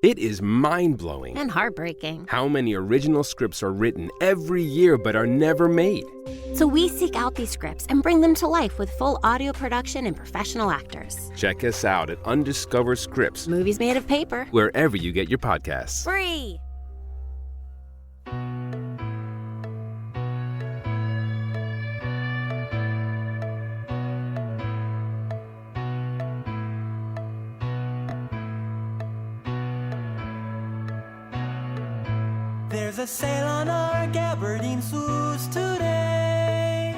It is mind-blowing. And heartbreaking. How many original scripts are written every year but are never made? So we seek out these scripts and bring them to life with full audio production and professional actors. Check us out at Undiscovered Scripts. Movies made of paper. Wherever you get your podcasts. Free! There's a sale on our gabardine suits today.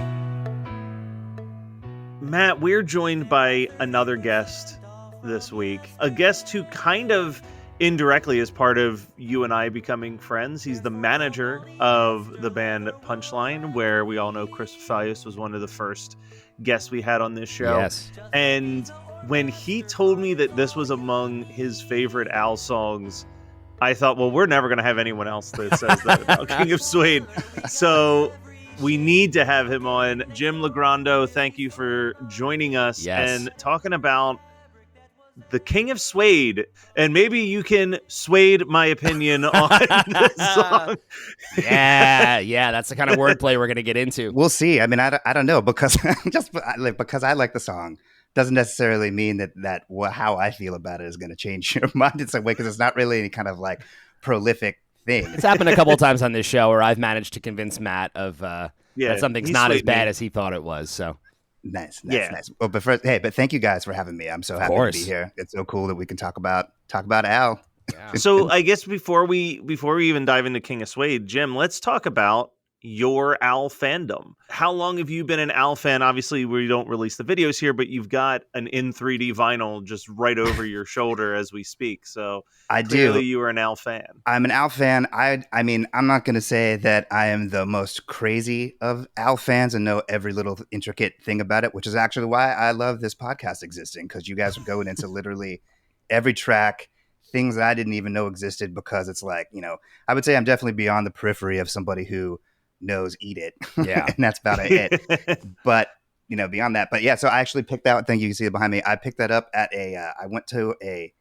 Matt, we're joined by another guest this week. A guest who kind of indirectly is part of you and I becoming friends. He's the manager of the band Punchline, where we all know Chris Falius was one of the first guests we had on this show. Yes. And when he told me that this was among his favorite Al songs, I thought, well, we're never going to have anyone else that says that about King of Suede. So we need to have him on. Jim Logrando, thank you for joining us and talking about the King of Suede. And maybe you can sway my opinion on this song. Yeah, that's the kind of wordplay we're going to get into. We'll see. I mean, I don't know, because because I like the song doesn't necessarily mean that how I feel about it is going to change your mind in some way, because it's not really any kind of like prolific thing. It's happened a couple of times on this show where I've managed to convince Matt of that something's not as bad as he thought it was. So nice. Well, but thank you guys for having me. I'm so happy to be here. It's so cool that we can talk about Al. Yeah. So I guess before we even dive into King of Suede, Jim, let's talk about your Al fandom. How long have you been an Al fan? Obviously, we don't release the videos here, but you've got an in 3D vinyl just right over your shoulder as we speak. So clearly you are an Al fan. I'm an Al fan. I mean, I'm not going to say that I am the most crazy of Al fans and know every little intricate thing about it, which is actually why I love this podcast existing, because you guys are going into literally every track, things that I didn't even know existed, because it's like, I would say I'm definitely beyond the periphery of somebody who knows Eat It. Yeah. And that's about it. But, beyond that. But yeah, so I actually picked that thing. You can see it behind me. I picked that up at I went to it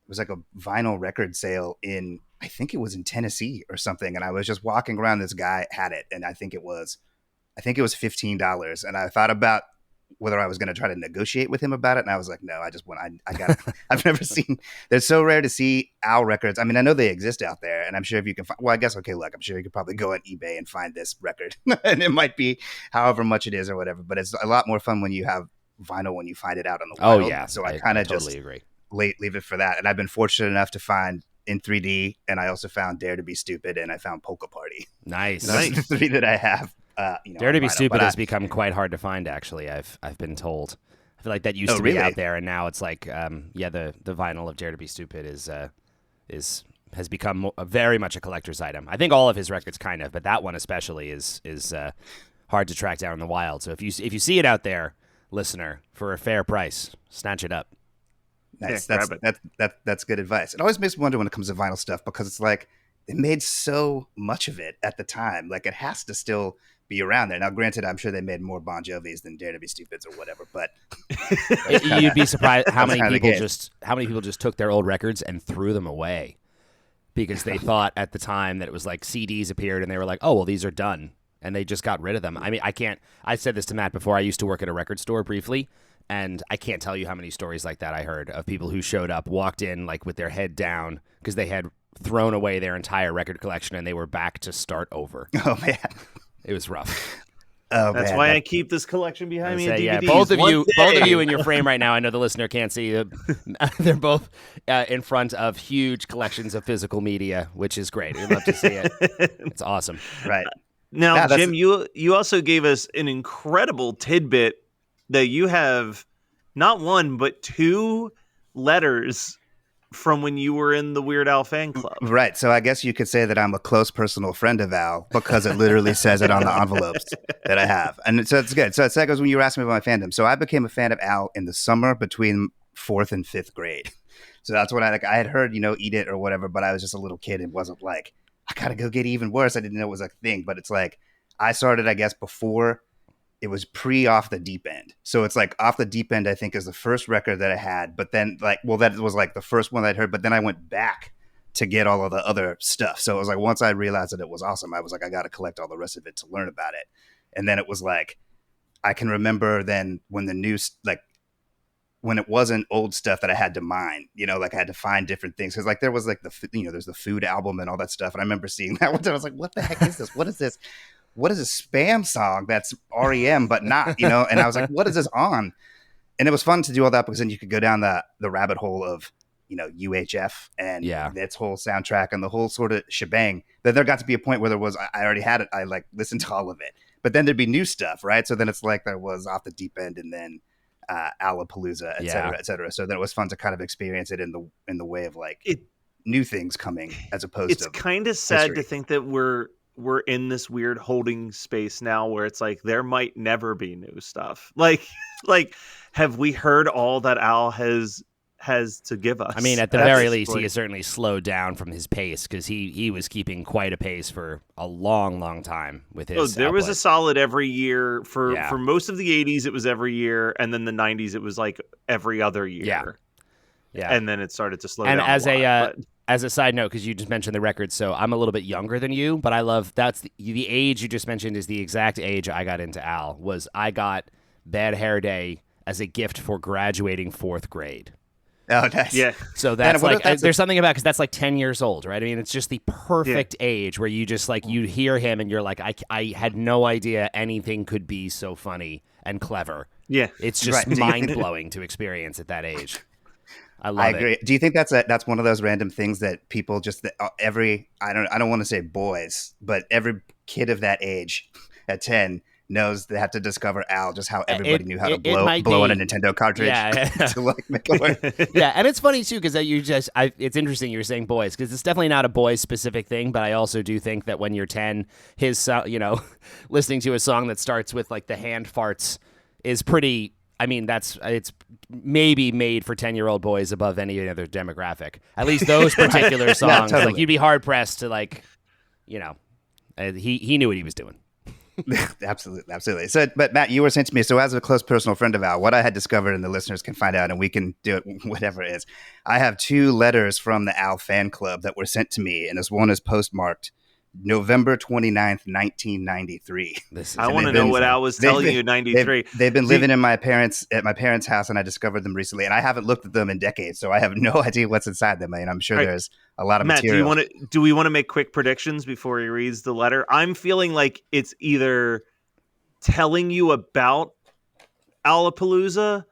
was like a vinyl record sale I think it was in Tennessee or something. And I was just walking around. This guy had it. And I think it was $15. And I thought about whether I was going to try to negotiate with him about it. And I was like, no, I just want, I got it. I've never seen, they're so rare to see Al records. I mean, I know they exist out there, and I'm sure if you can find, well, I guess, okay, look, I'm sure you could probably go on eBay and find this record and it might be however much it is or whatever, but it's a lot more fun when you have vinyl, when you find it out on the wild. Oh yeah. So I kind of totally just agree. Leave it for that. And I've been fortunate enough to find in 3D, and I also found Dare to Be Stupid, and I found Polka Party. Nice. Those are the three that I have. Dare to Be Stupid has become quite hard to find, actually. I've been told. I feel like that used to be out there, and now it's like, the vinyl of Dare to Be Stupid has become very much a collector's item. I think all of his records kind of, but that one especially is hard to track down in the wild. So if you see it out there, listener, for a fair price, snatch it up. Nice. Yeah, That's good advice. It always makes me wonder when it comes to vinyl stuff, because it's like they made so much of it at the time. Like, it has to still be around there. Now, granted, I'm sure they made more Bon Jovis than Dare to Be Stupids or whatever, but you'd be surprised how many people just took their old records and threw them away because they thought at the time that it was like CDs appeared and they were like, oh, well, these are done. And they just got rid of them. I mean, I said this to Matt before. I used to work at a record store briefly, and I can't tell you how many stories like that I heard of people who showed up, walked in like with their head down because they had thrown away their entire record collection and they were back to start over. Oh man, it was rough. Oh, that's why I keep this collection behind me. Yeah, both of you in your frame right now. I know the listener can't see. They're both in front of huge collections of physical media, which is great. We'd love to see it. It's awesome. Right. Now, Jim, you also gave us an incredible tidbit that you have not one, but two letters from when you were in the Weird Al fan club. Right. So I guess you could say that I'm a close personal friend of Al, because it literally says it on the envelopes that I have. And so it's good. So it's like when you were asking me about my fandom. So I became a fan of Al in the summer between 4th and 5th grade. So that's when I had heard, Eat It or whatever, but I was just a little kid and wasn't like, I got to go get even worse. I didn't know it was a thing, but it's like I started, I guess, before it was Off the Deep End. So it's like Off the Deep End, I think, is the first record that I had. But then that was like the first one I'd heard. But then I went back to get all of the other stuff. So it was like, once I realized that it was awesome, I was like, I got to collect all the rest of it to learn about it. And then it was like, I can remember then when the new, like, when it wasn't old stuff that I had to mine, you know, like I had to find different things. Cause like there was like there's the food album and all that stuff. And I remember seeing that one time. I was like, what the heck is this? What is this? What is a spam song that's REM, but not, you know? And I was like, what is this on? And it was fun to do all that because then you could go down the rabbit hole of, you know, UHF and its whole soundtrack and the whole sort of shebang. Then there got to be a point where I already had it. I like listened to all of it, but then there'd be new stuff, right? So then it's like there was Off the Deep End and then Alapalooza, et cetera, et cetera. So then it was fun to kind of experience it in the way of like new things coming as opposed to. It's kind of sad to think that we're in this weird holding space now where it's like there might never be new stuff. Like have we heard all that Al has to give us? I mean, at the very least, he has certainly slowed down from his pace because he was keeping quite a pace for a long, long time with his. There was a solid every year for most of the 80s. It was every year, and then the 90s it was like every other year. Yeah. And then it started to slow down. And as a side note, because you just mentioned the record, so I'm a little bit younger than you, but I love that's the age you just mentioned is the exact age I got into Al. I got Bad Hair Day as a gift for graduating 4th grade. Oh, nice. Yeah. So that's there's something about because that's like 10 years old, right? I mean, it's just the perfect age where you just like you hear him and you're like, I had no idea anything could be so funny and clever. Yeah, it's just mind blowing to experience at that age. I agree. it. Do you think that's one of those random things that people just I don't want to say boys, but every kid of that age at 10 knows they have to discover Al, just how everybody knew how to blow on a Nintendo cartridge to like make it work. Yeah, and it's funny too because it's interesting you were saying boys because it's definitely not a boys specific thing, but I also do think that when you're 10, his listening to a song that starts with like the hand farts is pretty. I mean, it's maybe made for 10-year-old boys above any other demographic. At least those particular songs, totally. Like you'd be hard pressed to like, he knew what he was doing. Absolutely. So, but Matt, you were saying to me, so as a close personal friend of Al, what I had discovered, and the listeners can find out, and we can do it, whatever it is. I have 2 letters from the Al fan club that were sent to me, and this one is postmarked November 29th, 1993. I want to know what Al was telling you in 93. They've been living at my parents' house, and I discovered them recently, and I haven't looked at them in decades, so I have no idea what's inside them. And I'm sure there's a lot of material. Matt, do we want to make quick predictions before he reads the letter? I'm feeling like it's either telling you about Alapalooza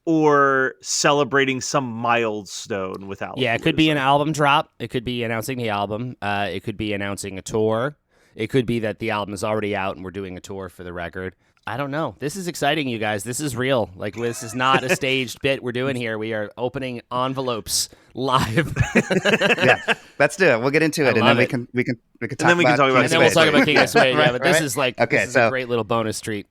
or celebrating some milestone with Alapalooza. Yeah, it could be an album drop. It could be announcing the album. It could be announcing a tour. It could be that the album is already out and we're doing a tour for the record. I don't know. This is exciting, you guys. This is real. Like, this is not a staged bit we're doing here. We are opening envelopes live. Yeah, let's do it. We'll get into it, and then we can talk about King of Suede. And then we'll talk about King of Suede. Yeah, but this is like a great little bonus treat.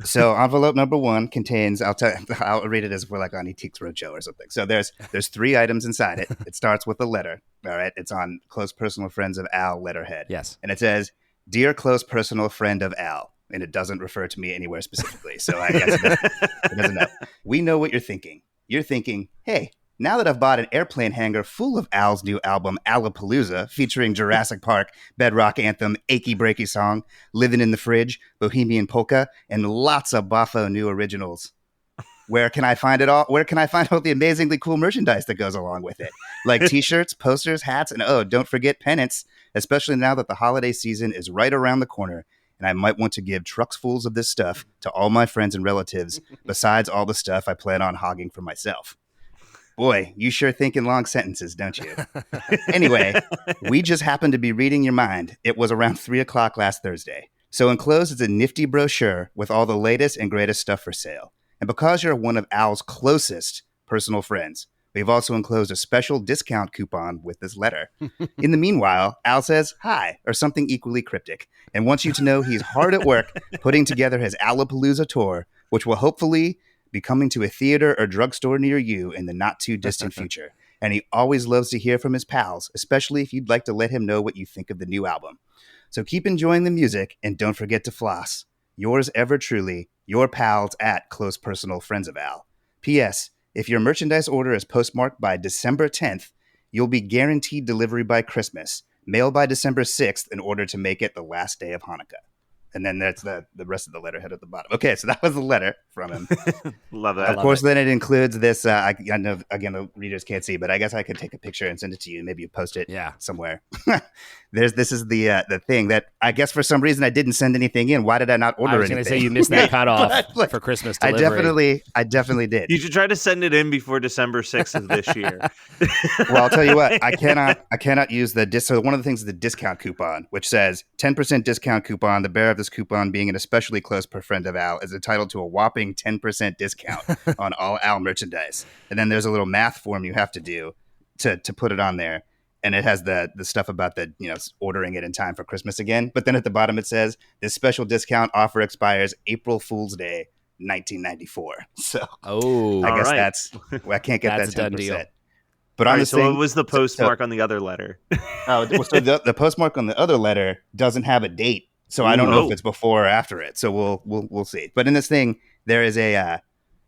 So envelope number 1 contains, I'll read it as if we're like on Etik's Roadshow or something. So there's 3 items inside it. It starts with a letter. All right. It's on Close Personal Friends of Al letterhead. Yes. And it says, Dear Close Personal Friend of Al. And it doesn't refer to me anywhere specifically. So I guess it doesn't know. We know what you're thinking. You're thinking, hey, now that I've bought an airplane hangar full of Al's new album, Alapalooza, featuring Jurassic Park, Bedrock Anthem, Achy Breaky Song, Living in the Fridge, Bohemian Polka, and lots of Boffo new originals. Where can I find it all? Where can I find all the amazingly cool merchandise that goes along with it? Like t-shirts, posters, hats, and don't forget pennants, especially now that the holiday season is right around the corner. And I might want to give trucks fulls of this stuff to all my friends and relatives, besides all the stuff I plan on hogging for myself. Boy, you sure think in long sentences, don't you? Anyway, we just happened to be reading your mind. It was around 3:00 last Thursday. So enclosed is a nifty brochure with all the latest and greatest stuff for sale. And because you're one of Al's closest personal friends, we've also enclosed a special discount coupon with this letter. In the meanwhile, Al says hi, or something equally cryptic, and wants you to know he's hard at work putting together his Alapalooza tour, which will hopefully be coming to a theater or drugstore near you in the not-too-distant future. And he always loves to hear from his pals, especially if you'd like to let him know what you think of the new album. So keep enjoying the music, and don't forget to floss. Yours ever truly, your pals at Close Personal Friends of Al. P.S. If your merchandise order is postmarked by December 10th, You'll be guaranteed delivery by Christmas. Mail by December 6th in order to make it the last day of Hanukkah. And then that's the rest of the letterhead at the bottom. Okay, so that was the letter from him. Love that. Of course, then it includes this. I know, again, the readers can't see, but I guess I could take a picture and send it to you. Maybe you post it somewhere. This is the thing that I guess for some reason I didn't send anything in. Why did I not order anything? I was going to say you missed that cutoff for Christmas delivery. I definitely did. You should try to send it in before December 6th of this year. Well, I'll tell you what. I cannot use the So one of the things is the discount coupon, which says 10% discount coupon. The bearer of this coupon, being an especially close friend of Al, is entitled to a whopping 10% discount on all Al merchandise. And then there's a little math form you have to do to put it on there. And it has the stuff about the, ordering it in time for Christmas again. But then at the bottom it says, this special discount offer expires April Fool's Day, 1994. So I guess I can't get that 10%. Done deal. But on so what was the postmark on the other letter? So the postmark on the other letter doesn't have a date. So I don't know if it's before or after it. So we'll see. But in this thing, there is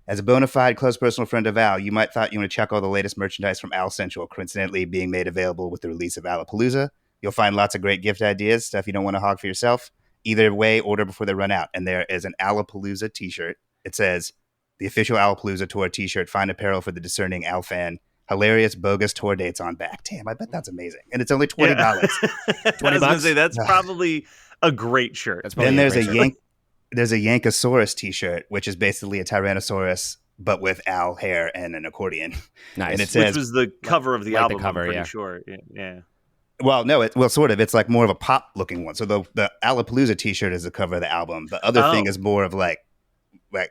as a bona fide close personal friend of Al, you might thought you want to check all the latest merchandise from Al Central, coincidentally being made available with the release of Alapalooza. You'll find lots of great gift ideas, stuff you don't want to hog for yourself. Either way, order before they run out. And there is an Alapalooza t-shirt. It says, the official Alapalooza tour t-shirt, fine apparel for the discerning Al fan. Hilarious, bogus tour dates on back. Damn, I bet that's amazing. And it's only $20. $20. I was going to say, that's probably a great shirt. Then there's There's a Yankosaurus t-shirt, which is basically a Tyrannosaurus, but with Al hair and an accordion. Nice. And it says, which was the cover of the album, the cover, I'm pretty sure. Yeah. Well, no, sort of. It's like more of a pop looking one. So the Alapalooza t-shirt is the cover of the album. The other thing is more of like wow.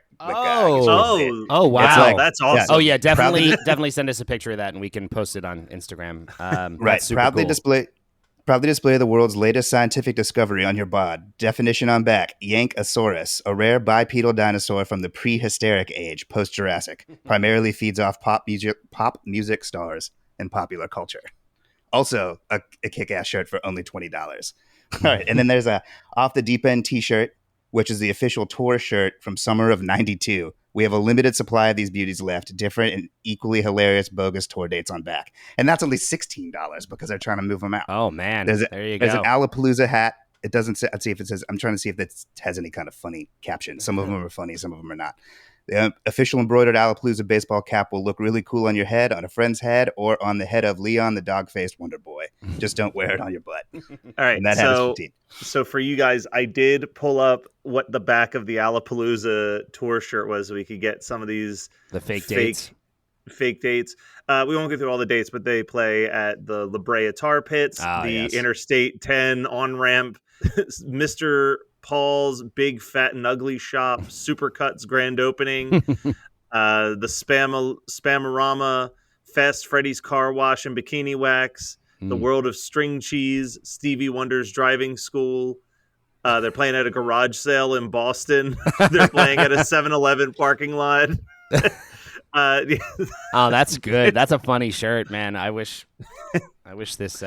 That's awesome. Oh yeah, definitely send us a picture of that and we can post it on Instagram. Right. Proudly display the world's latest scientific discovery on your bod. Definition on back: Yankosaurus, a rare bipedal dinosaur from the prehistoric age, post-Jurassic. Primarily feeds off pop music stars and popular culture. Also, a kick-ass shirt for only $20. All right, and then there's a Off the Deep End t-shirt, which is the official tour shirt from summer of '92. We have a limited supply of these beauties left, different and equally hilarious bogus tour dates on back. And that's only $16 because they're trying to move them out. Oh, man. There you go. There's an Alapalooza hat. It doesn't say, let's see if it says, I'm trying to see if it has any kind of funny caption. Some of them are funny, some of them are not. The official embroidered Alapalooza baseball cap will look really cool on your head, on a friend's head, or on the head of Leon, the dog-faced Wonder Boy. Just don't wear it on your butt. All right, and that hat is 15. So for you guys, I did pull up what the back of the Alapalooza tour shirt was so we could get some of these fake dates. We won't go through all the dates, but they play at the La Brea Tar Pits, Interstate 10 on-ramp, Mr. Paul's Big Fat and Ugly Shop, Supercuts grand opening, the Spamorama, Fast Freddy's Car Wash and Bikini Wax, the World of String Cheese, Stevie Wonder's Driving School. They're playing at a garage sale in Boston. They're playing at a 7-Eleven parking lot. Oh, that's good. That's a funny shirt, man. I wish this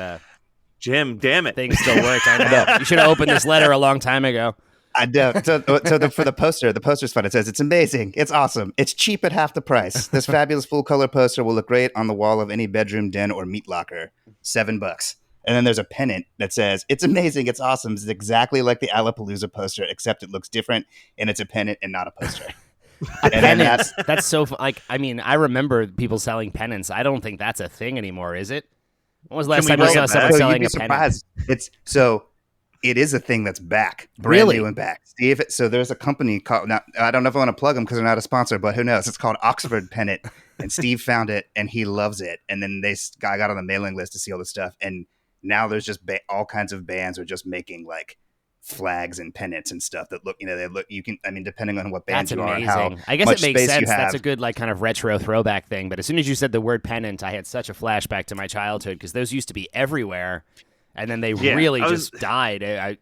Jim, damn it, thing still worked. I know. You should have opened this letter a long time ago. I know. For the poster's fun. It says, it's amazing. It's awesome. It's cheap at half the price. This fabulous full color poster will look great on the wall of any bedroom, den, or meat locker. $7. And then there's a pennant that says, it's amazing. It's awesome. It's exactly like the Alapalooza poster, except it looks different and it's a pennant and not a poster. That's so like, I mean, I remember people selling pennants. I don't think that's a thing anymore, is it? When was the last time you saw someone selling a pennant? It is a thing that's back, brand new and back. So there's a company called, now, I don't know if I want to plug them because they're not a sponsor, but who knows? It's called Oxford Pennant, and Steve found it and he loves it. And then I got on the mailing list to see all this stuff, and now there's just all kinds of bands are just making like flags and pennants and stuff that look, you can, I mean, depending on what band you are, how I guess much it makes space sense. you have. That's a good like kind of retro throwback thing. But as soon as you said the word pennant, I had such a flashback to my childhood because those used to be everywhere, and then they really just died. I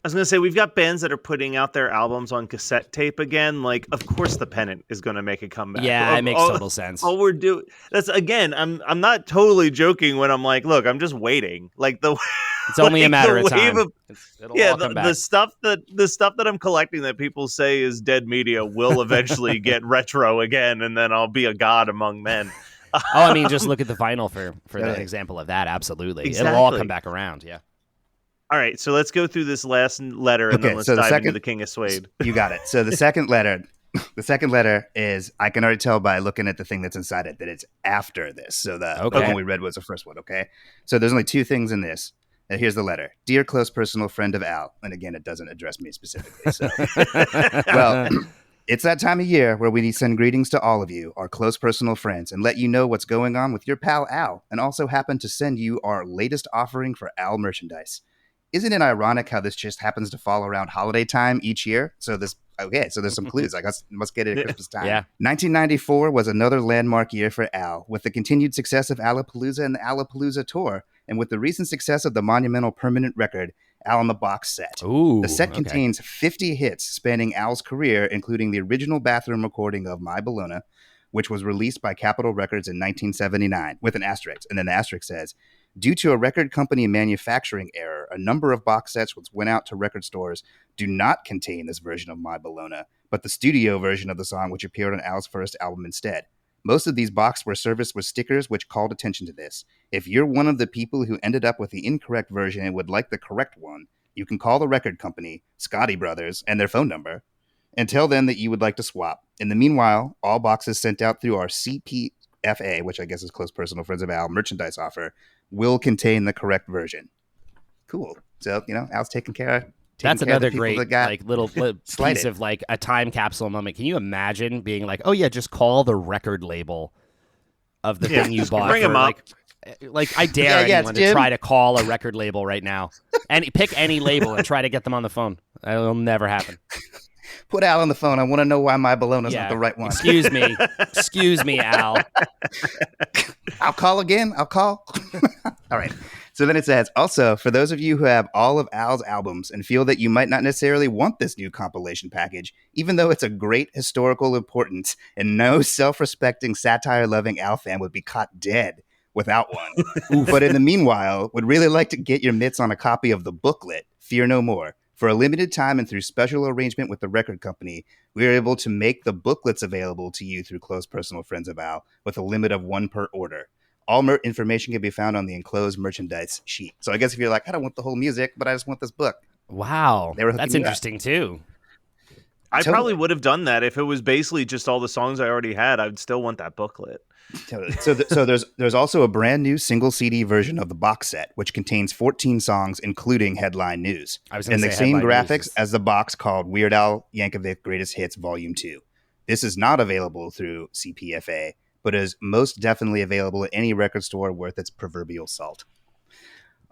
was going to say, we've got bands that are putting out their albums on cassette tape again. Like, of course, the pennant is going to make a comeback. Yeah, it makes total sense. All we're doing, that's again, I'm not totally joking when I'm like, look, I'm just waiting. Like it's only a matter of time. The stuff that I'm collecting that people say is dead media will eventually get retro again, and then I'll be a god among men. I mean, just look at the vinyl for an example of that. Absolutely. It'll all come back around. Yeah. All right, so let's go through this last letter and then let's dive into the King of Suede. You got it. So the second letter is, I can already tell by looking at the thing that's inside it that it's after this. So the one we read was the first one, okay? So there's only two things in this. And here's the letter. Dear close personal friend of Al. And again, it doesn't address me specifically. So, well, it's that time of year where we send greetings to all of you, our close personal friends, and let you know what's going on with your pal Al, and also happen to send you our latest offering for Al merchandise. Isn't it ironic how this just happens to fall around holiday time each year? So there's some clues. I guess must get it at Christmas time. Yeah. 1994 was another landmark year for Al, with the continued success of Alapalooza and the Alapalooza tour, and with the recent success of the monumental permanent record, Al in the Box set. Ooh, the set contains 50 hits spanning Al's career, including the original bathroom recording of My Bologna, which was released by Capitol Records in 1979, with an asterisk. And then the asterisk says, due to a record company manufacturing error, a number of box sets which went out to record stores do not contain this version of My Bologna, but the studio version of the song which appeared on Al's first album instead. Most of these boxes were serviced with stickers which called attention to this. If you're one of the people who ended up with the incorrect version and would like the correct one, you can call the record company, Scotty Brothers, and their phone number, and tell them that you would like to swap. In the meanwhile, all boxes sent out through our CPFA, which I guess is Close Personal Friends of Al, merchandise offer, will contain the correct version. Cool. So, Al's taking care of That's another great little piece of a time capsule moment. Can you imagine being like, oh yeah, just call the record label of the thing you bought. Bring them up. I dare anyone to try to call a record label right now and pick any label and try to get them on the phone. It'll never happen. Put Al on the phone. I want to know why My Bologna's not the right one. Excuse me, Al. I'll call again. I'll call. All right. So then it says, also, for those of you who have all of Al's albums and feel that you might not necessarily want this new compilation package, even though it's a great historical importance and no self-respecting, satire-loving Al fan would be caught dead without one. But in the meanwhile, would really like to get your mitts on a copy of the booklet, Fear No More. For a limited time and through special arrangement with the record company, we are able to make the booklets available to you through Close Personal Friends of Al with a limit of one per order. All information can be found on the enclosed merchandise sheet. So I guess if you're like, I don't want the whole music, but I just want this book. Wow. That's interesting too. I probably would have done that if it was basically just all the songs I already had. I would still want that booklet. So there's also a brand new single CD version of the box set, which contains 14 songs, including Headline News. And the same graphics as the box called Weird Al Yankovic Greatest Hits Volume 2. This is not available through CPFA, but is most definitely available at any record store worth its proverbial salt.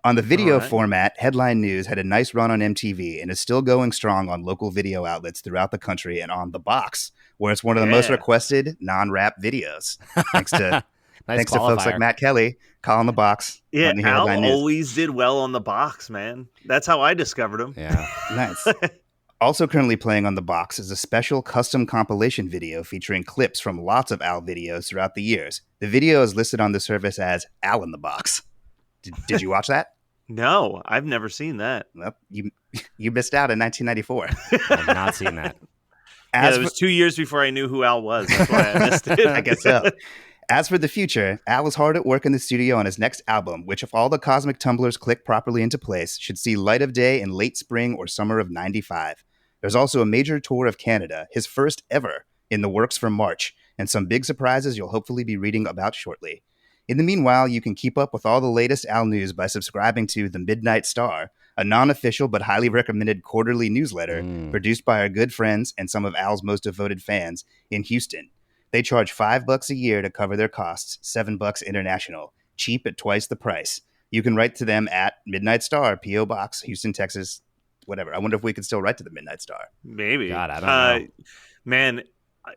On the video format, Headline News had a nice run on MTV and is still going strong on local video outlets throughout the country and on The Box, where it's one of the most requested non-rap videos. Thanks to folks like Matt Kelly calling The Box. Yeah, Al always did well on The Box, man. That's how I discovered him. Yeah, nice. Also currently playing on The Box is a special custom compilation video featuring clips from lots of Al videos throughout the years. The video is listed on the service as Al in the Box. Did you watch that? No, I've never seen that. Well, you missed out in 1994. I've not seen that. It was 2 years before I knew who Al was. That's why I missed it. I guess so. As for the future, Al is hard at work in the studio on his next album, which, if all the cosmic tumblers click properly into place, should see light of day in late spring or summer of 95. There's also a major tour of Canada, his first ever, in the works for March, and some big surprises you'll hopefully be reading about shortly. In the meanwhile, you can keep up with all the latest Al news by subscribing to The Midnight Star, a non-official but highly recommended quarterly newsletter produced by our good friends and some of Al's most devoted fans in Houston. They charge $5 a year to cover their costs, $7 international, cheap at twice the price. You can write to them at Midnight Star, P.O. Box, Houston, Texas, whatever. I wonder if we could still write to the Midnight Star. Maybe. God, I don't know. Man,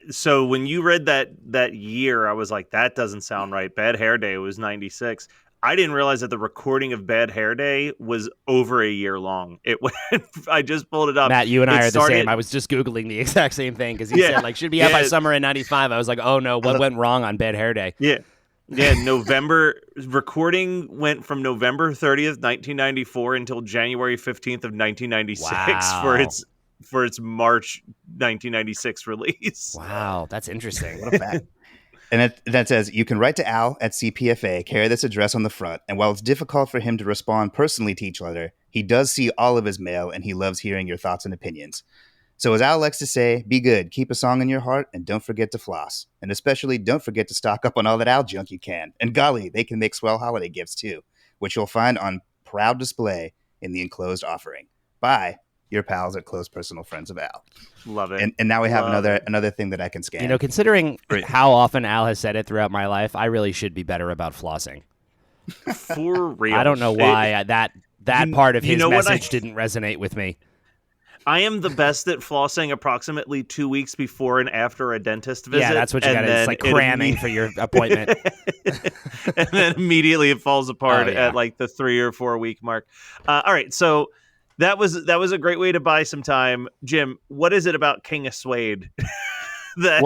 so when you read that year, I was like, that doesn't sound right. Bad Hair Day was 96. I didn't realize that the recording of Bad Hair Day was over a year long. It went. I just pulled it up. Matt, you and I are the same. I was just Googling the exact same thing because he said, should be out by summer in 95. I was like, oh no, what went wrong on Bad Hair Day? Yeah. Yeah, November recording went from November 30th, 1994 until January 15th of 1996 for its March 1996 release. Wow, that's interesting. What a fact. And that says, you can write to Al at CPFA, carry this address on the front, and while it's difficult for him to respond personally to each letter, he does see all of his mail, and he loves hearing your thoughts and opinions. So as Al likes to say, be good, keep a song in your heart, and don't forget to floss. And especially don't forget to stock up on all that Al junk you can. And golly, they can make swell holiday gifts too, which you'll find on proud display in the enclosed offering. By your pals at Close Personal Friends of Al. Love it. And now we have another thing that I can scan. You know, considering how often Al has said it throughout my life, I really should be better about flossing. For real. I don't know why that part of his message didn't resonate with me. I am the best at flossing approximately 2 weeks before and after a dentist visit. Yeah, that's what you got. It's like cramming for your appointment. And then immediately it falls apart at like the 3 or 4 week mark. All right, so that was a great way to buy some time. Jim, what is it about King of Suede that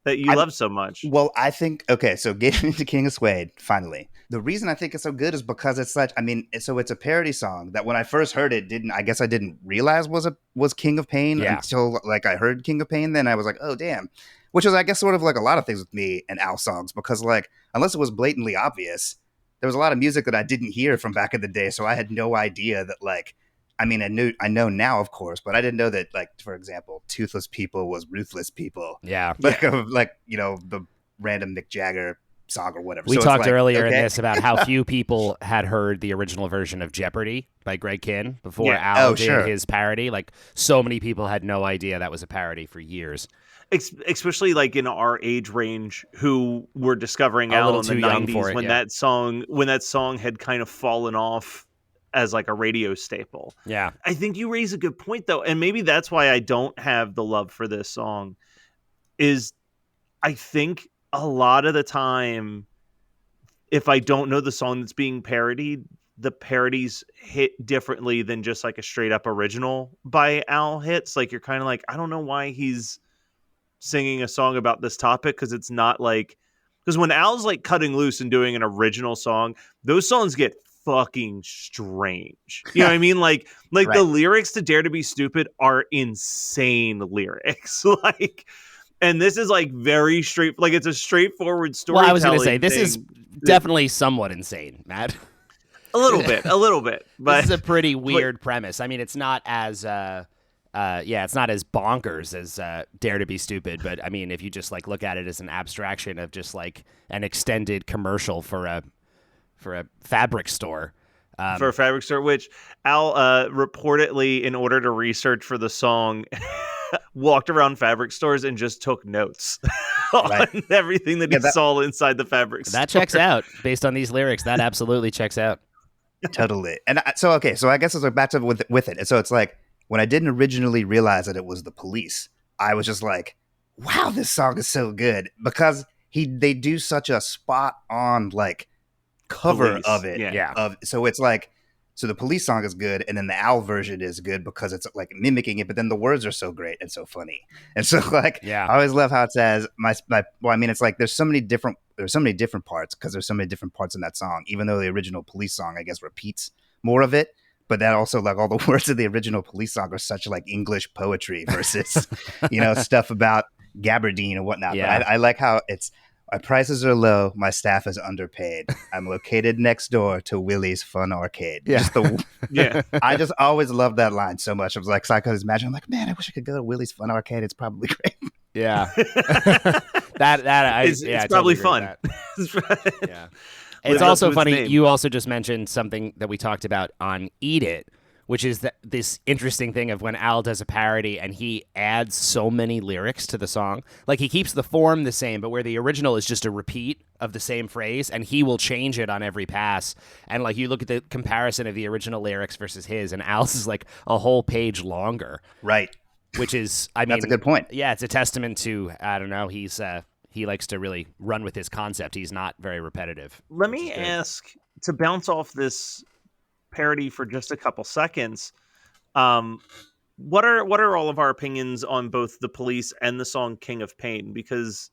you love so much? Well, I think, okay, so getting into King of Suede, finally. The reason I think it's so good is because it's such, so it's a parody song that when I first heard it, I didn't realize was King of Pain until like I heard King of Pain. Then I was like, oh, damn. Which is, I guess, sort of like a lot of things with me and Al songs, because like, unless it was blatantly obvious, there was a lot of music that I didn't hear from back in the day. So I had no idea that like, I know now, of course, but I didn't know that, like, for example, Toothless People was Ruthless People. Yeah. Like the random Mick Jagger song or whatever. We talked earlier in this about how few people had heard the original version of Jeopardy by Greg Kihn before Al did his parody. Like, so many people had no idea that was a parody for years. Especially like in our age range, who were discovering Al in the 90s when that song had kind of fallen off as like a radio staple. Yeah. I think you raise a good point though. And maybe that's why I don't have the love for this song is I think a lot of the time, if I don't know the song that's being parodied, the parodies hit differently than just like a straight up original by Al hits. Like you're kind of like, I don't know why he's singing a song about this topic. Cause it's not like, because when Al's like cutting loose and doing an original song, those songs get fucking strange. You know what I mean? Like right. The lyrics to Dare to Be Stupid are insane lyrics. And this is like very straight, like it's a straightforward story. Well, I was going to say, this is definitely somewhat insane, Matt. A little bit. But this is a pretty weird premise. I mean, it's not as, it's not as bonkers as Dare to Be Stupid. But I mean, if you just like look at it as an abstraction of just like an extended commercial for a fabric store. Which Al reportedly, in order to research for the song, walked around fabric stores and just took notes on everything that he saw inside the fabric store. That checks out. Based on these lyrics, that absolutely checks out. Totally. And so I guess it's like back to with it. And so it's like, when I didn't originally realize that it was the Police, I was just like, wow, this song is so good. Because they do such a spot on like cover Police. Of it. Yeah. So it's like, so the Police song is good, and then the Al version is good because it's like mimicking it, but then the words are so great and so funny. And so like, I always love how it says it's like there's so many different parts because there's so many different parts in that song, even though the original Police song, I guess, repeats more of it. But that also, like, all the words of the original Police song are such like English poetry versus, stuff about Gabardine and whatnot. Yeah. But I like how it's, my prices are low. My staff is underpaid. I'm located next door to Willie's Fun Arcade. Yeah. I just always loved that line so much. I was like, so I could imagine. I'm like, man, I wish I could go to Willie's Fun Arcade. It's probably great. Yeah. It's probably fun. Yeah. It's also funny. You also just mentioned something that we talked about on Eat It, which is this interesting thing of when Al does a parody and he adds so many lyrics to the song. Like, he keeps the form the same, but where the original is just a repeat of the same phrase, and he will change it on every pass. And, like, you look at the comparison of the original lyrics versus his, and Al's is, like, a whole page longer. Right. Which is, that's a good point. Yeah, it's a testament to, I don't know, he likes to really run with his concept. He's not very repetitive. Let me ask, to bounce off this parody for just a couple seconds, what are all of our opinions on both the Police and the song King of Pain? Because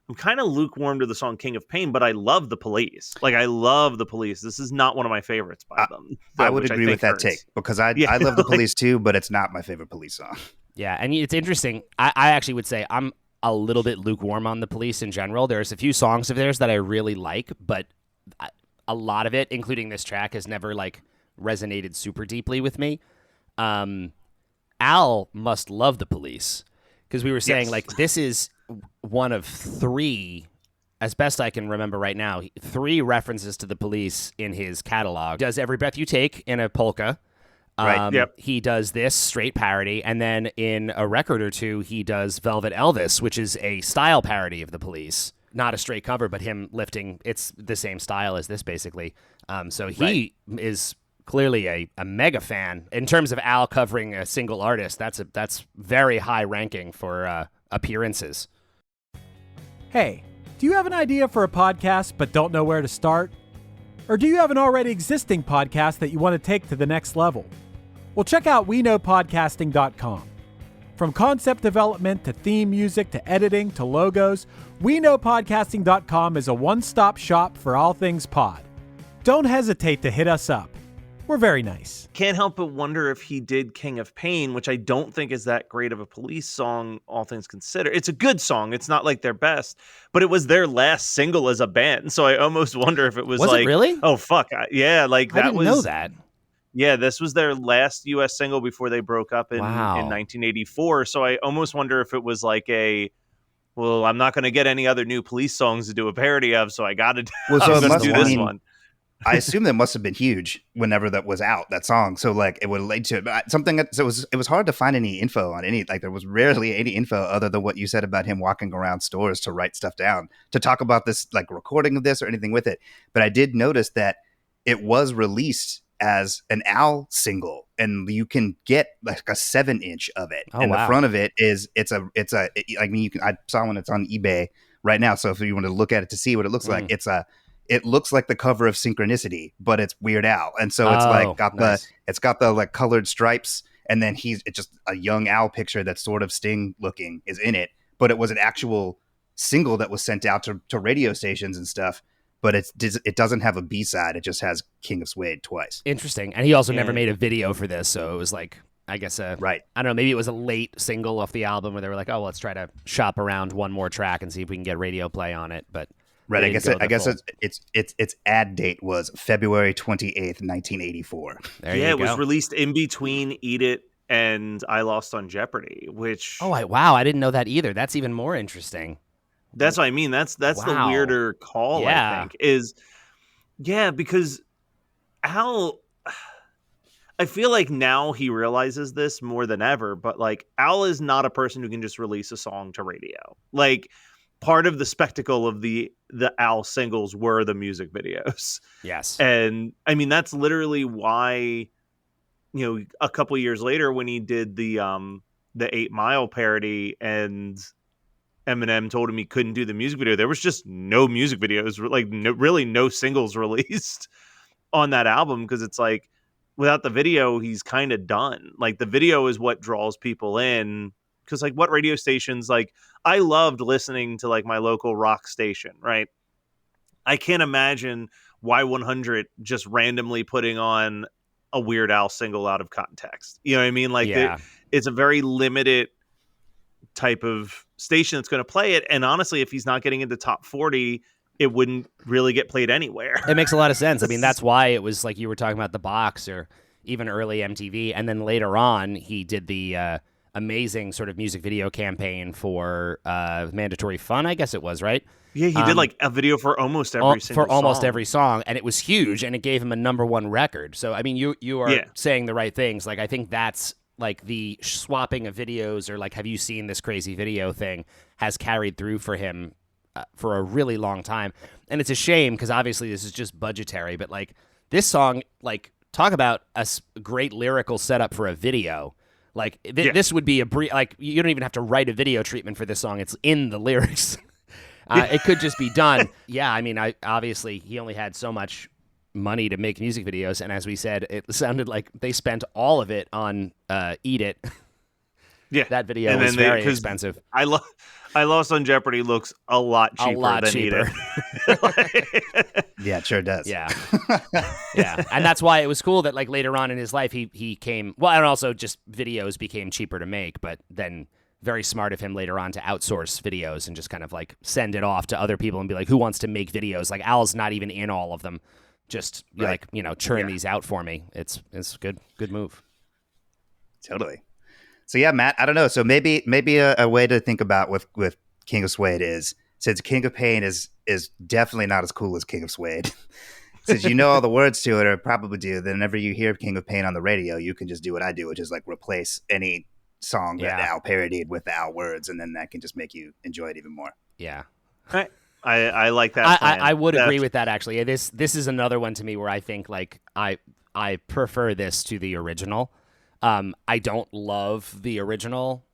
I'm kind of lukewarm to the song King of Pain, but I love the Police. Like, I love the Police. This is not one of my favorites by them. I would agree with that take, because I love the Police too, but it's not my favorite Police song. Yeah, and it's interesting. I actually would say a little bit lukewarm on the Police in general. There's a few songs of theirs that I really like, but a lot of it, including this track, has never like resonated super deeply with me. Al must love the Police, because we were saying like this is one of 3, as best I can remember right now, 3 references to the Police in his catalog. He does Every Breath You Take in a polka. Right. Yep. He does this straight parody, and then in a record or two, he does Velvet Elvis, which is a style parody of the Police. Not a straight cover, but him lifting. It's the same style as this, basically. So he is clearly a mega fan. In terms of Al covering a single artist, that's very high ranking for appearances. Hey, do you have an idea for a podcast but don't know where to start? Or do you have an already existing podcast that you want to take to the next level? Well, check out WeKnowPodcasting.com. From concept development to theme music to editing to logos, WeKnowPodcasting.com is a one-stop shop for all things pod. Don't hesitate to hit us up. We're very nice. Can't help but wonder if he did King of Pain, which I don't think is that great of a Police song, all things considered. It's a good song. It's not like their best, but it was their last single as a band. So I almost wonder if it was like, it really? Oh, fuck. Yeah, like that I didn't know that. Yeah, this was their last U.S. single before they broke up in 1984. So I almost wonder if it was like well, I'm not going to get any other new Police songs to do a parody of, so I got to do this one. I assume that must have been huge whenever that was out, that song. So like it would relate to it. But something that, so it was hard to find any info on any, like there was rarely any info other than what you said about him walking around stores to write stuff down, to talk about this, like recording of this or anything with it. But I did notice that it was released as an Al single, and you can get like a 7-inch of it. Oh, and wow. the front of it is, I saw one that's on eBay right now. So if you want to look at it to see what it looks like, it looks like the cover of Synchronicity, but it's Weird Al. And so it's got the like colored stripes, and then it's just a young Al picture that's sort of Sting looking is in it, but it was an actual single that was sent out to radio stations and stuff. But it doesn't have a B-side. It just has King of Suede twice. Interesting. And he also never made a video for this, so it was like, I guess, right. I don't know, maybe it was a late single off the album where they were like, oh, let's try to shop around one more track and see if we can get radio play on it. But right, I guess its ad date was February 28th, 1984. It was released in between Eat It and I Lost on Jeopardy, which... wow, I didn't know that either. That's even more interesting. That's what I mean. That's the weirder call, I think, is, because Al, I feel like now he realizes this more than ever, but like Al is not a person who can just release a song to radio. Like part of the spectacle of the Al singles were the music videos. Yes. And I mean, that's literally why, a couple years later when he did the 8 Mile parody and Eminem told him he couldn't do the music video, there was just no music videos, like really no singles released on that album, because it's like without the video he's kind of done. Like the video is what draws people in, because like what radio stations, like I loved listening to like my local rock station, right? I can't imagine Y100 just randomly putting on a Weird Al single out of context. You know what I mean? Like it's a very limited type of station that's going to play it, and honestly if he's not getting into top 40, it wouldn't really get played anywhere. It makes a lot of sense. I mean, that's why it was like you were talking about the box or even early MTV, and then later on he did the amazing sort of music video campaign for Mandatory Fun, I guess it was, right? Yeah, he did like a video for almost every single for almost song. every song, and it was huge, and it gave him a #1 record. So I mean, you are saying the right things. Like I think that's like the swapping of videos, or like, have you seen this crazy video thing, has carried through for him for a really long time. And it's a shame because obviously this is just budgetary, but like this song, like talk about a great lyrical setup for a video. Like this would be like you don't even have to write a video treatment for this song. It's in the lyrics. It could just be done. Yeah. I mean, obviously he only had so much money to make music videos, and as we said, it sounded like they spent all of it on Eat It. Yeah, that video was very expensive. I Lost on Jeopardy looks a lot cheaper than Eat It. Yeah, it sure does. Yeah. Yeah, and that's why it was cool that like later on in his life he came, well, and also just videos became cheaper to make, but then very smart of him later on to outsource videos and just kind of like send it off to other people and be like, who wants to make videos? Like Al's not even in all of them. Just like, churn these out for me. It's good move. Totally. So yeah, Matt, I don't know. So maybe a way to think about with King of Suede is, since King of Pain is definitely not as cool as King of Suede. Since you know all the words to it, or probably do, then whenever you hear King of Pain on the radio, you can just do what I do, which is like replace any song that Al parodied with the Al words, and then that can just make you enjoy it even more. Yeah. I like that plan. I would agree with that, actually. This is another one to me where I think like I prefer this to the original. I don't love the original.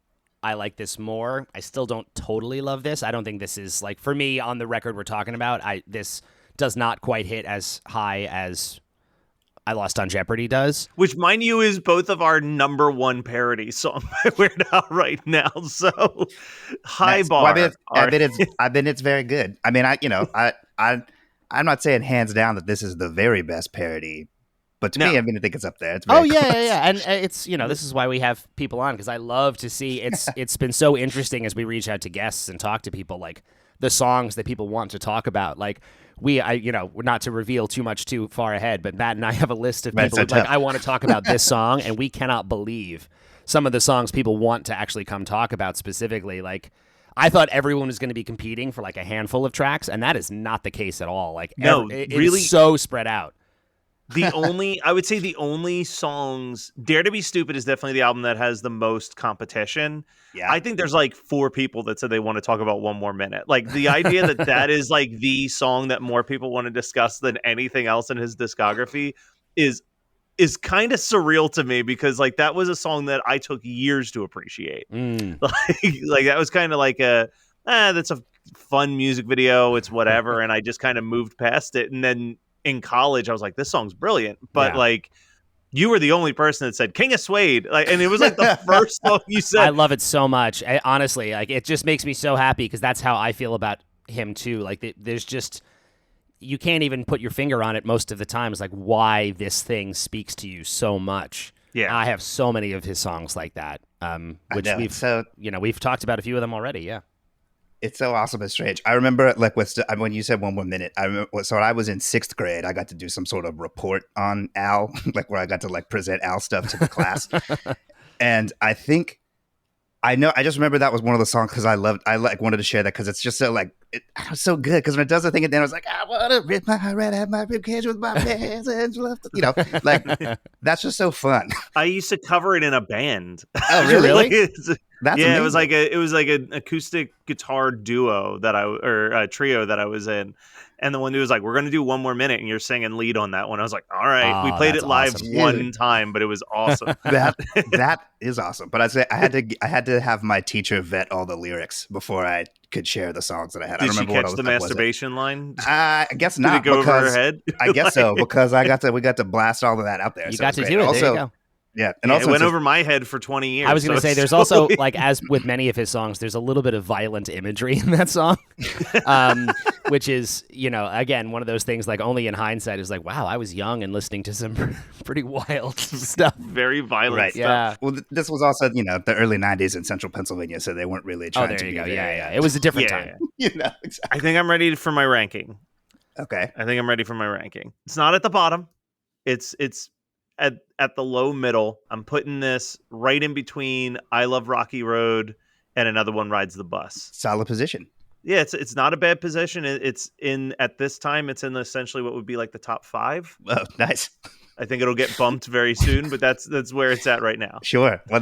I like this more. I still don't totally love this. I don't think this is like, for me on the record we're talking about, this does not quite hit as high as I Lost on Jeopardy does. Which, mind you, is both of our number one parody song by Weird Al right now. So high bar. Well, I mean, it's very good. I mean, I'm not saying hands down that this is the very best parody, but to me, I mean, I think it's up there. It's very close. Yeah. And it's, this is why we have people on, because I love to see it's been so interesting as we reach out to guests and talk to people, like the songs that people want to talk about. Like we're not to reveal too much too far ahead, but Matt and I have a list of people like, I want to talk about this song, and we cannot believe some of the songs people want to actually come talk about specifically. Like, I thought everyone was going to be competing for like a handful of tracks, and that is not the case at all. Like, it really is so spread out. I would say the only songs, Dare to Be Stupid is definitely the album that has the most competition. Yeah. I think there's like 4 people that said they want to talk about One More Minute. Like, the idea that is like the song that more people want to discuss than anything else in his discography is kind of surreal to me, because like that was a song that I took years to appreciate. Like that was kind of like that's a fun music video, it's whatever, and I just kind of moved past it. And then in college I was like, this song's brilliant, but like you were the only person that said King of Suede, like, and it was like the first song you said. I love it so much. Honestly, like, it just makes me so happy, because that's how I feel about him too. Like, there's just, you can't even put your finger on it most of the time. It's like why this thing speaks to you so much. Yeah, I have so many of his songs like that, which we've talked about a few of them already. Yeah. It's so awesome and strange. I remember, like, when you said One More Minute, I remember, so when I was in 6th grade, I got to do some sort of report on Al, like where I got to like present Al stuff to the class. And I just remember that was one of the songs, because I wanted to share that, because it's just so like, it's so good, because when it does the thing, and then I was like, I want to rip my heart out, have my ribcage with my hands, and like, that's just so fun. I used to cover it in a band. Oh, really? That's amazing. It was like an acoustic guitar duo or a trio that I was in, and the one dude was like, "We're gonna do One More Minute, and you're singing lead on that one." I was like, "All right." We played it live one time, but it was awesome. that is awesome. But I had to have my teacher vet all the lyrics before I could share the songs that I had. Did I remember she catch the masturbation line? I guess not. Did it go over her head? I guess so, because we got to blast all of that out there. You got to do it. Also, there you go. Yeah, and also it went over my head for 20 years. I was going to say, there's also, like, as with many of his songs, there's a little bit of violent imagery in that song, which is, again, one of those things, like, only in hindsight is like, wow, I was young and listening to some pretty wild stuff. Very violent stuff. Yeah. Well, this was also, the early 90s in central Pennsylvania, so they weren't really trying to be there you go. Yeah. It was a different time. Exactly. I think I'm ready for my ranking. Okay. I think I'm ready for my ranking. It's not at the bottom. It's at the low middle. I'm putting this right in between I Love Rocky Road and Another One Rides the Bus. Solid position. Yeah, it's not a bad position. It's in, at this time, it's in essentially what would be like the top 5. Oh, nice. I think it'll get bumped very soon, but that's where it's at right now. Sure. Well,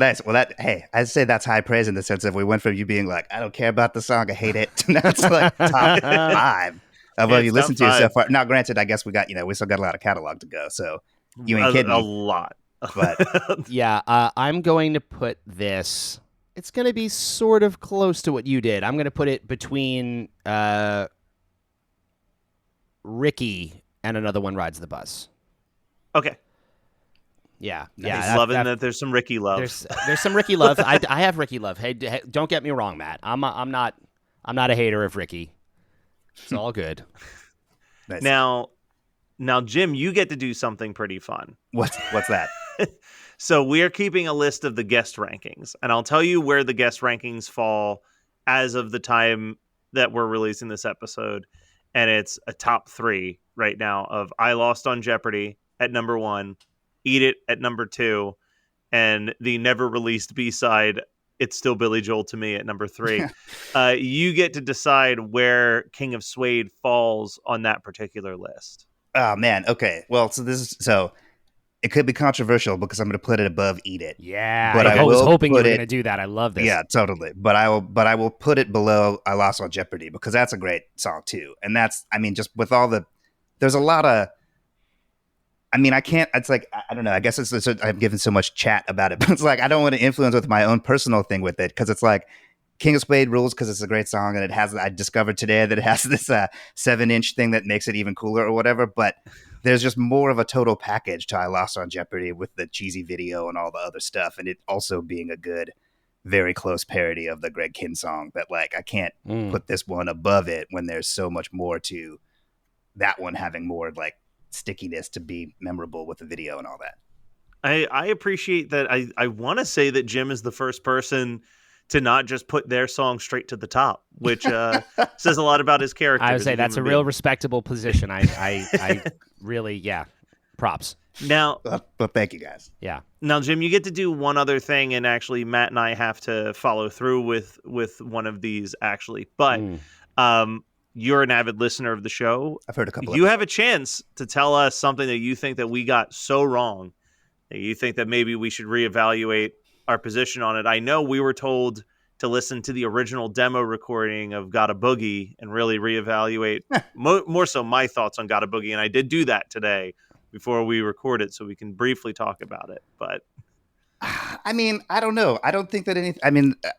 hey, I'd say that's high praise, in the sense of we went from you being like, I don't care about the song, I hate it, to now it's like top 5 of what you listen to so far. Now, granted, I guess we still got a lot of catalog to go, so you ain't kidding. A lot. But yeah, I'm going to put this, it's going to be sort of close to what you did. I'm going to put it between Ricky and Another One Rides the Bus. Okay. Yeah. He's loving that there's some Ricky love. There's some Ricky love. I have Ricky love. Hey, don't get me wrong, Matt. I'm not a hater of Ricky. It's all good. Nice. Now, Jim, you get to do something pretty fun. What's that? So we are keeping a list of the guest rankings, and I'll tell you where the guest rankings fall as of the time that we're releasing this episode. And it's a top 3 right now of I Lost on Jeopardy at number 1, Eat It at number 2, and the never released B-side, It's Still Billy Joel to Me at number 3. You get to decide where King of Suede falls on that particular list. Oh man. Okay. Well, so it could be controversial because I'm going to put it above Eat It. Yeah, but I was hoping you were going to do that. I love this. Yeah, totally. But I will put it below I Lost on Jeopardy because that's a great song too. And that's, I mean, just with all there's a lot of, I mean, I can't, it's like, I don't know. I guess I'm given so much chat about it, but it's like, I don't want to influence with my own personal thing with it. Because it's like King of Suede rules because it's a great song. And I discovered today that it has this 7-inch thing that makes it even cooler or whatever. But there's just more of a total package to I Lost on Jeopardy with the cheesy video and all the other stuff. And it also being a good, very close parody of the Greg Kihn song that like, I can't put this one above it when there's so much more to that one having more like stickiness to be memorable with the video and all that. I appreciate that. I want to say that Jim is the first person to not just put their song straight to the top, which says a lot about his character. I would say that's a real respectable position. I really, yeah, props. Now, but thank you guys. Yeah. Now, Jim, you get to do one other thing, and actually, Matt and I have to follow through with one of these, actually. But you're an avid listener of the show. I've heard a couple. You have a chance to tell us something that you think that we got so wrong that you think that maybe we should reevaluate our position on it. I know we were told to listen to the original demo recording of Gotta Boogie and really reevaluate more so my thoughts on Gotta Boogie. And I did do that today before we recorded so we can briefly talk about it. But I mean, I don't know. I don't think that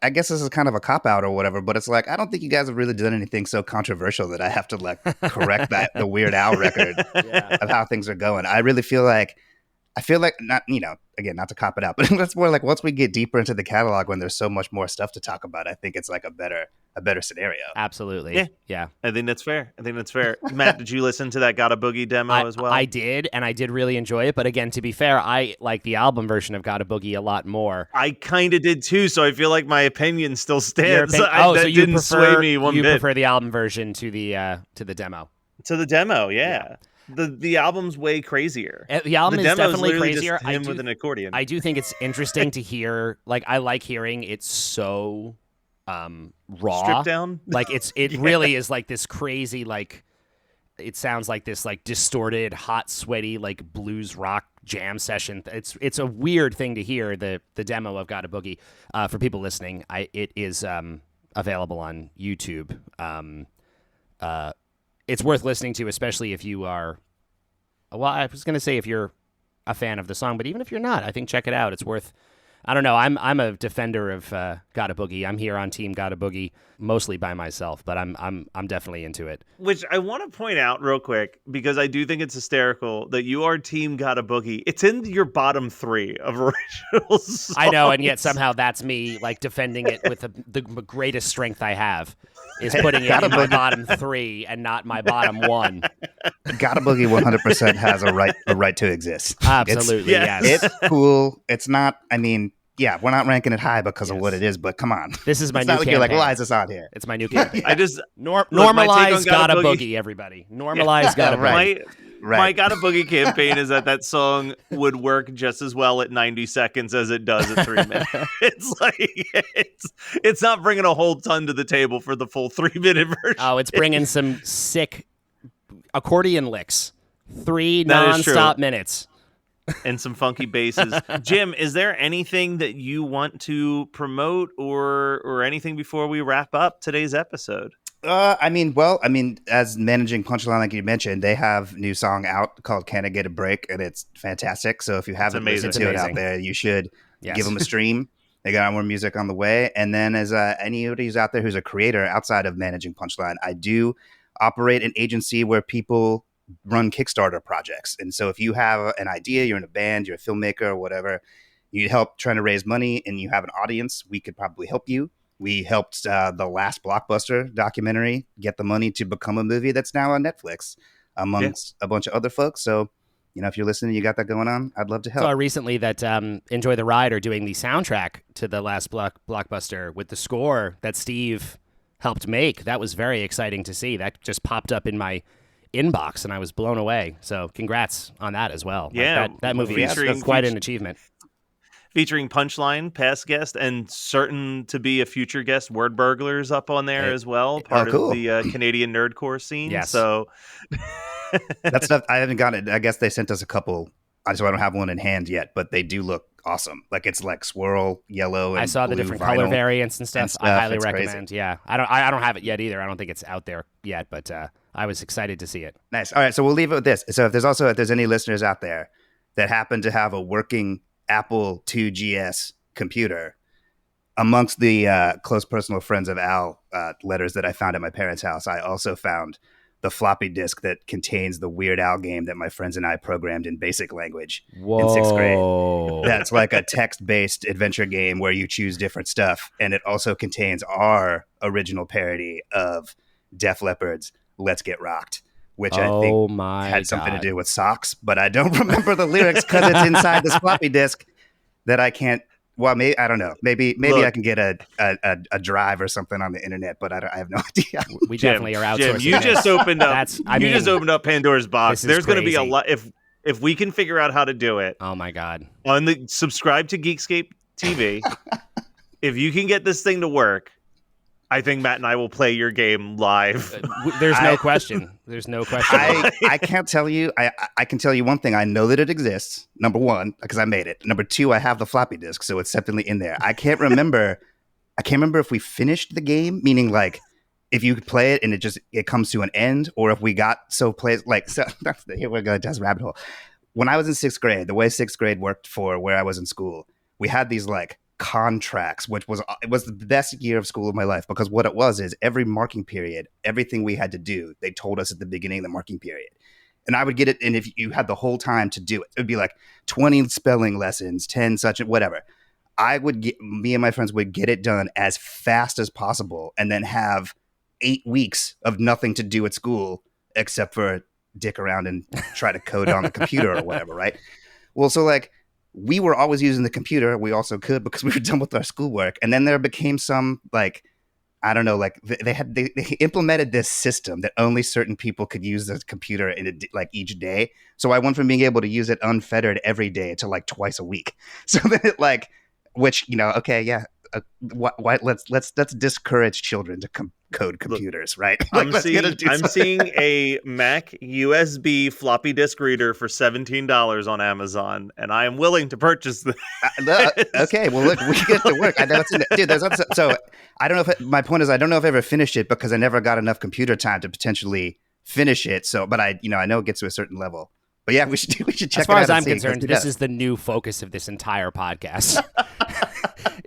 I guess this is kind of a cop-out or whatever, but it's like, I don't think you guys have really done anything so controversial that I have to like correct the Weird Al record of how things are going. I really feel like, not, again, not to cop it out, but that's more like once we get deeper into the catalog when there's so much more stuff to talk about, I think it's like a better scenario. Absolutely. Yeah. I think that's fair. Matt, did you listen to that Gotta Boogie demo as well? I did, and I did really enjoy it. But again, to be fair, I like the album version of Gotta Boogie a lot more. I kind of did too, so I feel like my opinion still stands. So you didn't sway me one bit. You prefer the album version to the demo? To the demo, yeah. The album's way crazier. The album is definitely crazier. Just him with an accordion. I do think it's interesting to hear. Like, I like hearing it's so raw, stripped down. Like it really is like this crazy, like it sounds like this like distorted, hot, sweaty, like blues rock jam session. It's a weird thing to hear the demo of Gotta Boogie. For people listening, it is available on YouTube. It's worth listening to, especially if you are. Well, I was going to say if you're a fan of the song, but even if you're not, I think check it out. It's worth. I don't know. I'm a defender of Gotta Boogie. I'm here on Team Gotta Boogie mostly by myself, but I'm definitely into it. Which I want to point out real quick because I do think it's hysterical that you are Team Gotta Boogie. It's in your bottom 3 of original songs. I know, and yet somehow that's me like defending it with the greatest strength I have. Is putting it in my bottom 3 and not my bottom 1. Gotta Boogie 100% has a right to exist. Absolutely, yes. It's cool. It's not. I mean, yeah, we're not ranking it high because of what it is, but come on. This is my it's new not like campaign. You're like, why is this on here? It's my new campaign. I just normalize Gotta Boogie, everybody. Normalize Gotta Boogie. My Gotta Boogie campaign is that song would work just as well at 90 seconds as it does at 3 minutes. It's like it's not bringing a whole ton to the table for the full 3-minute version. Oh, it's bringing some sick accordion licks. 3 nonstop minutes. And some funky basses. Jim, is there anything that you want to promote or anything before we wrap up today's episode? I mean, as managing Punchline, like you mentioned, they have a new song out called "Can I Get a Break," and it's fantastic. So if you haven't listened to it out there, you should give them a stream. They got more music on the way. And then as anybody who's out there who's a creator outside of managing Punchline, I do operate an agency where people run Kickstarter projects. And so if you have an idea, you're in a band, you're a filmmaker or whatever, you need help trying to raise money and you have an audience, we could probably help you. We helped the last Blockbuster documentary get the money to become a movie that's now on Netflix amongst a bunch of other folks. So if you're listening, you got that going on, I'd love to help. Saw recently that Enjoy the Ride are doing the soundtrack to the last blockbuster with the score that Steve helped make. That was very exciting to see. That just popped up in my inbox, and I was blown away. So congrats on that as well. Yeah, that movie is quite an achievement. Featuring Punchline, past guest, and certain to be a future guest, Word Burglars up on there as well, part of the Canadian nerdcore scene. Yes. So that stuff, I haven't got it. I guess they sent us a couple. I don't have one in hand yet, but they do look awesome. Like it's like swirl yellow. And I saw the different color variants and stuff. I highly recommend. Crazy. Yeah, I don't have it yet either. I don't think it's out there yet, but I was excited to see it. Nice. All right, so we'll leave it with this. So if there's any listeners out there that happen to have a working Apple IIgs computer, amongst the close personal friends of Al letters that I found at my parents' house, I also found the floppy disk that contains the Weird Al game that my friends and I programmed in basic language in 6th grade. That's like a text-based adventure game where you choose different stuff, and it also contains our original parody of Def Leppard's Let's Get Rocked, which I think had something to do with socks, but I don't remember the lyrics because it's inside this floppy disk that I can't. Well, maybe I don't know. Maybe I can get a drive or something on the internet, but I have no idea. We definitely are outsourcing. Jim, you just opened up. Just opened up Pandora's box. There's going to be a lot if we can figure out how to do it. Oh my god! On the subscribe to Geekscape TV. If you can get this thing to work, I think Matt and I will play your game live. There's no question. There's no question. I can't tell you. I can tell you one thing. I know that it exists. Number one, because I made it. Number two, I have the floppy disk, so it's definitely in there. I can't remember if we finished the game, meaning like if you play it and it comes to an end, or if we got so here we're going down this rabbit hole. When I was in 6th grade, the way 6th grade worked for where I was in school, we had these like contracts, which was the best year of school of my life, because what it was is every marking period, everything we had to do, they told us at the beginning of the marking period. And I would get it, and if you had the whole time to do it, it would be like 20 spelling lessons, 10 such and whatever. Me and my friends would get it done as fast as possible, and then have 8 weeks of nothing to do at school except for dick around and try to code on the computer or whatever, right? Well, so like we were always using the computer. We also could because we were done with our schoolwork. And then there became some like, I don't know, like they implemented this system that only certain people could use the computer like each day. So I went from being able to use it unfettered every day to like twice a week. So then it like, which, okay, yeah. Why let's discourage children to code computers, right? Like, I'm seeing a Mac USB floppy disk reader for $17 on Amazon, and I am willing to purchase this. Okay, well look, we get to work. I know so I don't know if my point is I don't know if I ever finished it because I never got enough computer time to potentially finish it. So, but I know it gets to a certain level. But yeah, we should check it out. As far as I'm concerned, this is the new focus of this entire podcast.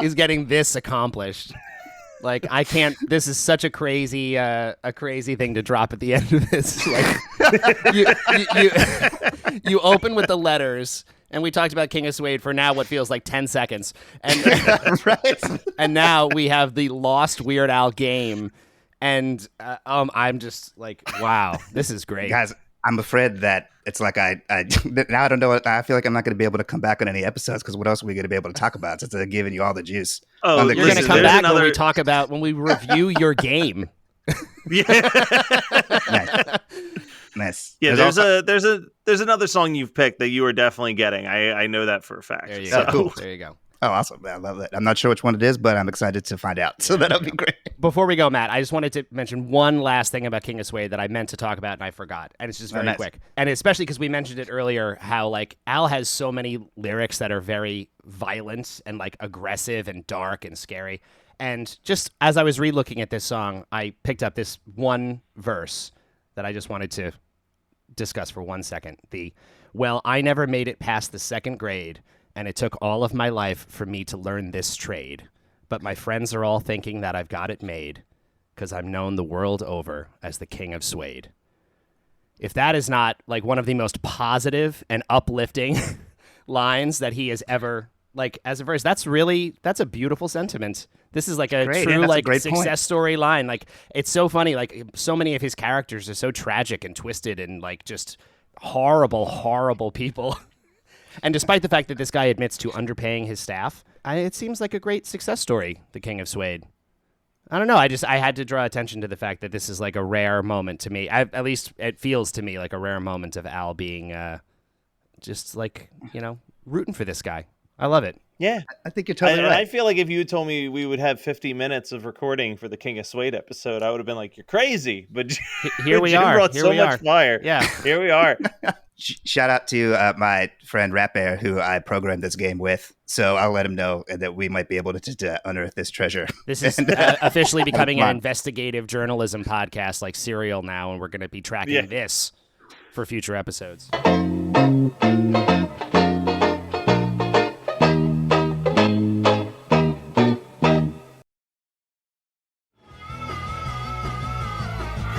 Is getting this accomplished. Like I can't. This is such a crazy thing to drop at the end of this. Like you open with the letters, and we talked about King of Suede for now what feels like 10 seconds, and right. And now we have the Lost Weird Al game, and I'm just like, wow, this is great, guys. I'm afraid that it's like now I don't know. I feel like I'm not going to be able to come back on any episodes because what else are we going to be able to talk about since they're giving you all the juice? Oh, you're going to come back when we review your game. Yeah, nice. Yeah, there's another song you've picked that you are definitely getting. I know that for a fact. There you go. Cool. There you go. Oh, awesome. I love that. I'm not sure which one it is, but I'm excited to find out. So that'll be great. Before we go, Matt, I just wanted to mention one last thing about King of Suede that I meant to talk about and I forgot. And it's just very quick. And especially because we mentioned it earlier, how like Al has so many lyrics that are very violent and like aggressive and dark and scary. And just as I was re-looking at this song, I picked up this one verse that I just wanted to discuss for 1 second. Well, I never made it past the 2nd grade, and it took all of my life for me to learn this trade. But my friends are all thinking that I've got it made, because I'm known the world over as the King of Suede. If that is not like one of the most positive and uplifting lines that he has ever, like as a verse, that's a beautiful sentiment. This is like a true like success story line. Like it's so funny. Like so many of his characters are so tragic and twisted and like just horrible, horrible people. And despite the fact that this guy admits to underpaying his staff, it seems like a great success story, the King of Suede. I don't know. I had to draw attention to the fact that this is like a rare moment to me. At least it feels to me like a rare moment of Al being just like, rooting for this guy. I love it. Yeah. I think you're totally right. I feel like if you told me we would have 50 minutes of recording for the King of Suede episode, I would have been like, you're crazy. But here we Jim are. brought Here so we much are. fire. Yeah. Here we are. Shout out to my friend Rat Bear, who I programmed this game with. So I'll let him know that we might be able to unearth this treasure. This is officially becoming an investigative journalism podcast like Serial now, and we're going to be tracking this for future episodes.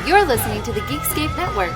You're listening to the Geekscape Network.